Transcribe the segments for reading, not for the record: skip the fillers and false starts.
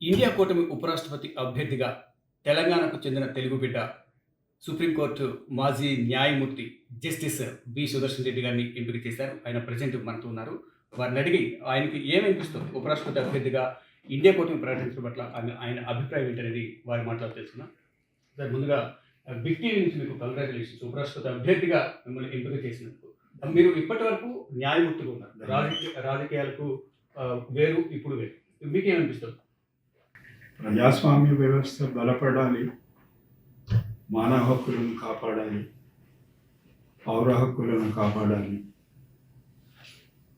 India కూటమి ఉపరాష్ట్రపతి అభ్యర్థిగా తెలంగాణకు చెందిన తెలుగు బిడ్డ సుప్రీంకోర్టు మాజీ న్యాయమూర్తి జస్టిస్ బి సుదర్శన్ రెడ్డి గారిని ఎంపిక చేశారు. ఆయన ప్రజెంట్ మనతో ఉన్నారు. వారిని అడిగి ఆయనకి ఏమనిపిస్తుంది ఉపరాష్ట్రపతి అభ్యర్థిగా ఇండియా కూటమి ప్రకటించడం పట్ల ఆయన అభిప్రాయం ఏంటనేది వారి మాటలో తెలుసుకున్నాం. సార్, ముందుగా బిగ్ టీవీ నుంచి మీకు కంగ్రాచులేషన్స్. ఉపరాష్ట్రపతి అభ్యర్థిగా మిమ్మల్ని ఎంపిక చేసినందుకు. మీరు ఇప్పటి వరకు న్యాయమూర్తిగా ఉన్నారు. రాజకీయాలకు వేరు, ఇప్పుడు వేరు. మీకేమనిపిస్తుంది? ప్రజాస్వామ్య వ్యవస్థ బలపడాలి, మానవ హక్కులను కాపాడాలి, పౌర హక్కులను కాపాడాలి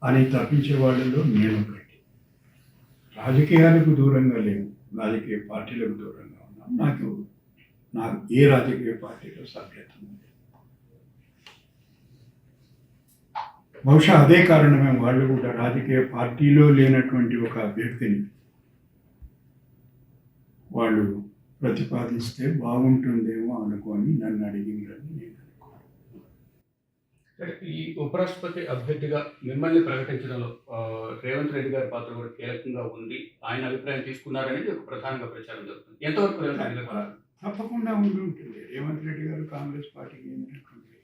అని తప్పించే వాళ్ళలో నేను ఒకటి. రాజకీయాలకు దూరంగా లేవు, రాజకీయ పార్టీలకు దూరంగా ఉన్నాను. నాకు ఏ రాజకీయ పార్టీలో సభ్యత్వం ఉంది. బహుశా అదే కారణమే వాళ్ళు కూడా రాజకీయ పార్టీలో లేనటువంటి ఒక అభ్యర్థిని వాళ్ళు ప్రతిపాదిస్తే బాగుంటుందేమో అనుకొని నన్ను అడిగిందని నేను అనుకోను. ఈ ఉపరాష్ట్రపతి అభ్యర్థిగా మిమ్మల్ని ప్రకటించడంలో రేవంత్ రెడ్డి గారి పాత్ర కూడా కీలకంగా ఉంది. ఆయన అభిప్రాయం తీసుకున్నారనేది ఒక ప్రధానంగా ప్రచారం జరుగుతుంది. ఎంతవరకు రేవంత్ రెడ్డి గారు? తప్పకుండా ఉండి ఉంటుంది. రేవంత్ రెడ్డి గారు కాంగ్రెస్ పార్టీకి ఏమిటంటుంది.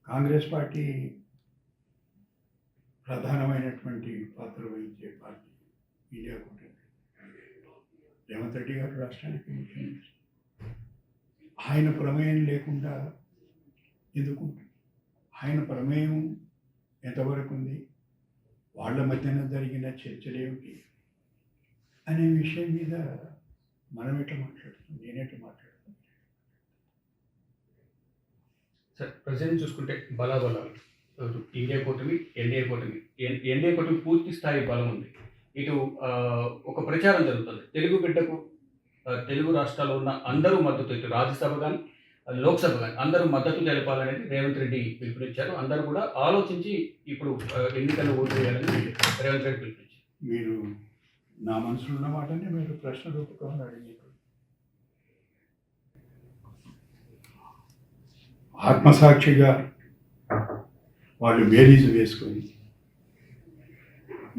కాంగ్రెస్ పార్టీ ప్రధానమైనటువంటి పాత్ర వహించే పార్టీ ఇండియా కూటమి. రేవంత్ రెడ్డి గారు రాష్ట్రానికి ముఖ్యమంత్రి. ఆయన ప్రమేయం లేకుండా ఎందుకు? ఆయన ప్రమేయం ఎంతవరకు ఉంది, వాళ్ళ మధ్యన జరిగిన చర్చలు ఏమిటి అనే విషయం మీద మనం ఎట్లా మాట్లాడుతాం, నేనెట్లా మాట్లాడతాను. సార్, ప్రజెంట్ చూసుకుంటే బలాబలాలు ఇండియా కూటమి, ఎన్డీఏ కూటమి. ఎన్డీఏ కూటమి పూర్తి స్థాయి బలం ఉంది. ఇటు ఒక ప్రచారం జరుగుతుంది. తెలుగు బిడ్డకు తెలుగు రాష్ట్రాల్లో ఉన్న అందరూ మద్దతు, ఇటు రాజ్యసభ కానీ లోక్సభ కానీ అందరూ మద్దతు తెలపాలనేది రేవంత్ రెడ్డి పిలుపునిచ్చారు. అందరూ కూడా ఆలోచించి ఇప్పుడు ఎన్నికల్లో ఓటు వేయాలని రేవంత్ రెడ్డి పిలుపునిచ్చారు. మీరు నా మనసులో ఉన్న మాటనే మీరు ప్రశ్న రూపకంగా అడిగారు. ఆత్మసాక్షిగా వాళ్ళు బేరీజు వేసుకొని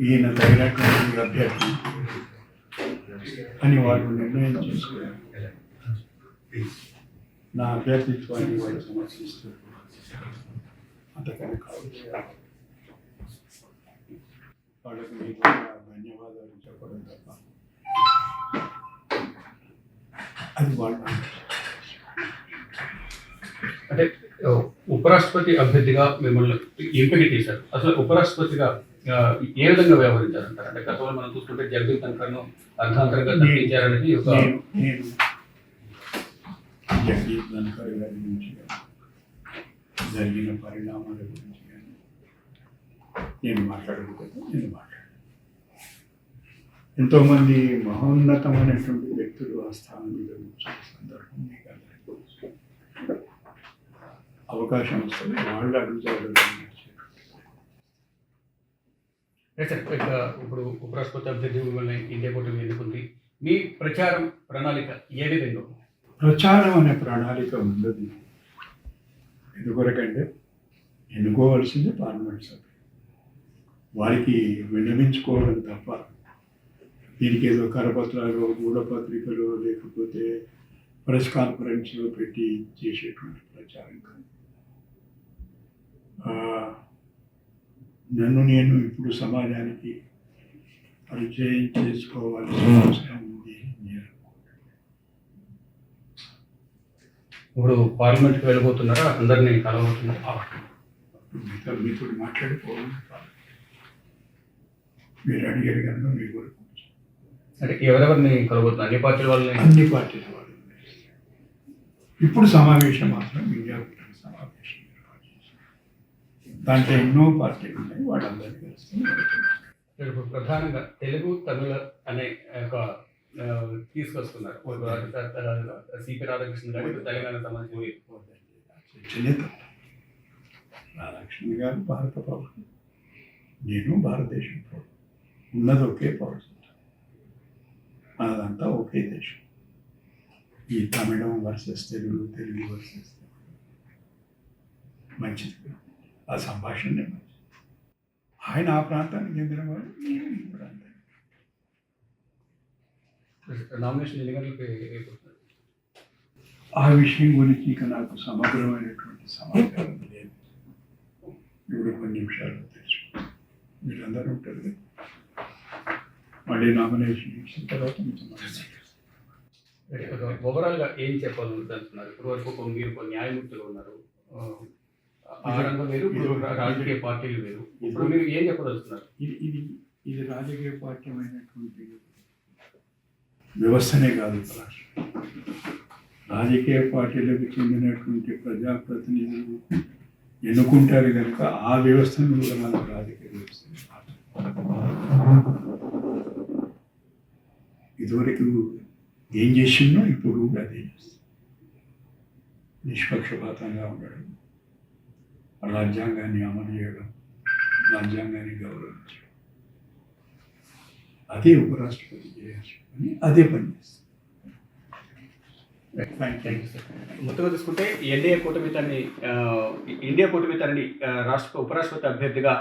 ఈయన తగినటువంటి అభ్యర్థి అని వాళ్ళు నిర్ణయం చేసుకున్నారు. నా అభ్యర్థిత్వాన్ని వాళ్ళు సమర్థిస్తూ అంతకన్నా కాదు. వాళ్ళకు మీకు ధన్యవాదాలు చెప్పడం తప్ప అది వాళ్ళు అంటే ఉపరాష్ట్రపతి అభ్యర్థిగా మిమ్మల్ని ఎంపిక చేశారు. అసలు ఉపరాష్ట్రపతిగా ఏ విధంగా వ్యవహరించారంటారు? అంటే గతంలో మనం చూసుకుంటే జగదీప్ ధన్కర్ను అర్ధాంతరంగా తప్పించారనేది ఒక జగదీప్ ధన్కర్ గారి గురించి జరిగిన పరిణామాల గురించి కానీ నేను మాట్లాడకపోతే నేను మాట్లాడాను. ఎంతోమంది మహోన్నతమైనటువంటి వ్యక్తులు ఆ స్థానం మీద కూర్చున్న సందర్భం మీకు అందరికీ అవకాశం వస్తుంది. వాళ్ళు అడుగుతారు. ఇప్పుడు ఉపరాష్ట్రపతి అభ్యర్థి మిమ్మల్ని ఇండియా కూటమి ఎన్నుకుంది. మీ ప్రచారం ప్రణాళిక ఏ విధంగా? ప్రచారం అనే ప్రణాళిక ఉండదు. ఎందుకొరకంటే ఎన్నుకోవాల్సింది పార్లమెంట్ సభ్యులు. వారికి విన్నవించుకోవడం తప్ప దీనికి ఏదో కరపత్రాలు, మూడపత్రికలు లేకపోతే ప్రెస్ కాన్ఫరెన్స్లో పెట్టి చేసేటువంటి ప్రచారం కాదు. నన్ను నేను ఇప్పుడు సమాజానికి పరిచయం చేసుకోవాల్సిన అవసరం ఉంది. ఇప్పుడు పార్లమెంట్కి వెళ్ళబోతున్నారా? అందరినీ కలవబోతున్నారా? మీతో మాట్లాడిపోవాలి. మీరు అడిగారు కనుక మీకు అంటే ఎవరెవరిని కలవబోతున్నారు? అన్ని పార్టీల వాళ్ళని? అన్ని పార్టీల వాళ్ళు. ఇప్పుడు సమావేశం మాత్రం ఇండియా కూటమి సమావేశం. దాంట్లో ఎన్నో పార్టీలు ఉన్నాయి, వాళ్ళందరినీ కలుస్తుంది. ఇప్పుడు ప్రధానంగా తెలుగు, తమిళ అనే ఒక తీసుకొస్తున్నారు. సిపి రాధాకృష్ణ గారు తెలంగాణ సంబంధించి రాధాకృష్ణ గారు భారత పౌరుడు, నేను భారతదేశం పౌరుడు. ఉన్నది ఒకే పౌరుడు, మనదంతా ఒకే దేశం. ఈ తమిళం వర్సెస్ తెలుగు, తెలుగు వర్సెస్ మంచిది. ఆ సంభాషణనే మంచిది. ఆయన ఆ ప్రాంతానికి చెందిన వాడు, నేను ఈ ప్రాంతానికి. నామినేషన్ ఎన్ని గంటలకు అయిపోతుంది? ఆ విషయం గురించి ఇక నాకు సమగ్రమైనటువంటి సమాచారం లేదు. ఇప్పుడు కొన్ని నిమిషాలు తెలుసు. మీరందరూ ఉంటారు కదా. మళ్ళీ నామినేషన్ ఇచ్చిన తర్వాత మీకు ఓవరాల్గా ఏం చెప్పాలనుకుంటున్నారు? ఇప్పుడు వరకు మీరు ఒక న్యాయమూర్తులు ఉన్నారు, ఆ రంగం వేరు, ఇప్పుడు రాజకీయ పార్టీలు వేరు. ఇప్పుడు మీరు ఏం చెప్పదలుచున్నారు? ఇది రాజకీయ పార్టీమైనటువంటి వ్యవస్థనే కాదు. రాజకీయ పార్టీలకు చెందినటువంటి ప్రజాప్రతినిధులు ఎన్నుకుంటారు కనుక ఆ వ్యవస్థను కూడా మనం రాజకీయ వ్యవస్థ. ఇదివరకు ఏం చేసిందో ఇప్పుడు కూడా అదే చేస్తాం. నిష్పక్షపాతంగా ఉండడం, రాజ్యాంగాన్ని అమలు చేయడం, రాజ్యాంగాన్ని గౌరవించడం, అదే ఉపరాష్ట్రపతి చేయాల్సి అని అదే పని చేస్తాం. Thank you sir. మొత్తంగా చూసుకుంటే ఎన్డీఏ కూటమి తనని ఇండియా కూటమి తనని ఉపరాష్ట్రపతి అభ్యర్థిగా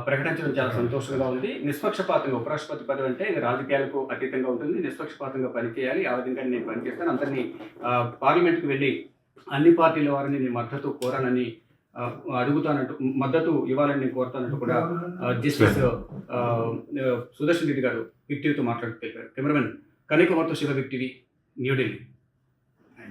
ప్రకటించడం చాలా సంతోషంగా ఉంది. నిష్పక్షపాతంగా ఉపరాష్ట్రపతి పదవి అంటే ఇది రాజకీయాలకు అతీతంగా ఉంటుంది. నిష్పక్షపాతంగా పనిచేయాలి. ఆ విధంగా నేను పనిచేస్తాను. అందరినీ పార్లమెంట్కి వెళ్ళి అన్ని పార్టీల వారిని నేను మద్దతు కోరానని అడుగుతానంటూ, మద్దతు ఇవ్వాలని నేను కోరుతానంటూ కూడా జస్టిస్ సుదర్శన్ రెడ్డి గారు విక్టివ్తో మాట్లాడుతూ తెలిపారు. కెమెరామెన్ కనీకుమార్తో శివ, విక్టివి, న్యూఢిల్లీ.